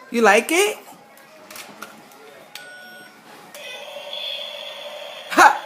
You like it? Ha!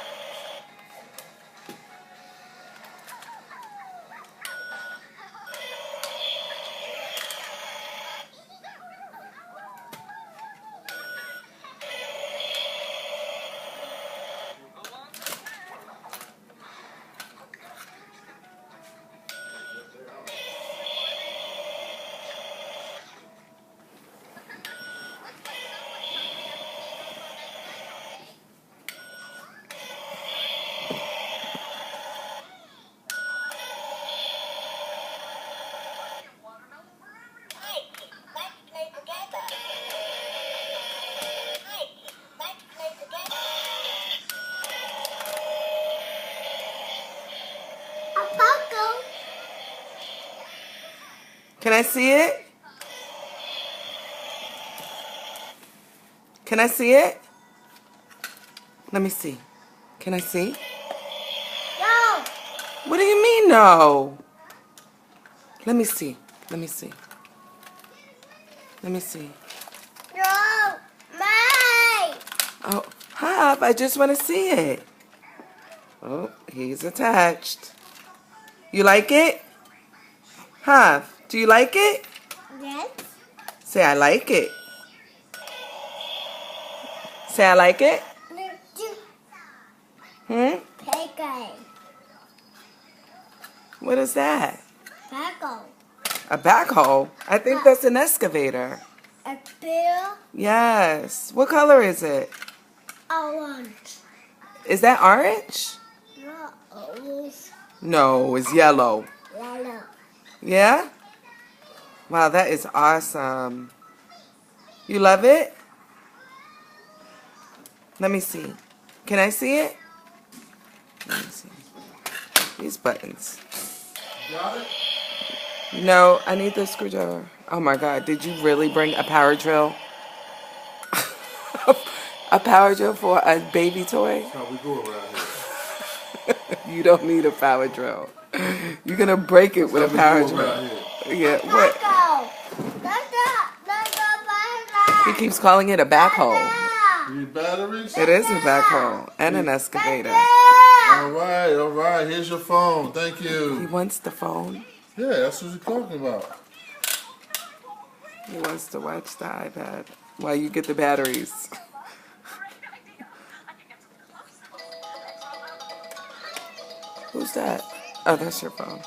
Can I see it? Can I see it? Let me see. Can I see? No. What do you mean no? Let me see. Let me see. Let me see. No. Mine. Oh, Hop, I just want to see it. Oh, he's attached. You like it? Hop, do you like it? Yes. Say, I like it. Say, I like it. Hmm? Peggy. What is that? Peggy. A backhoe? I think that's an excavator. A bear. Yes. What color is it? Orange. Is that orange? No. Orange. No, it's yellow. Yellow. Yeah? Wow, that is awesome. You love it? Let me see. Can I see it? Let me see. These buttons. Got it? No, I need the screwdriver. Oh my God, did you really bring a power drill? A power drill for a baby toy? That's how we go around here. You don't need a power drill. You're gonna break it with a That's power how we go drill. around here. Yeah, what? He keeps calling it a backhoe. Need batteries? It is a backhoe and an excavator. All right. Here's your phone. Thank He you. wants the phone. Yeah, that's what you're talking about. He wants to watch the iPad while you get the batteries. Who's that? Oh, that's your phone.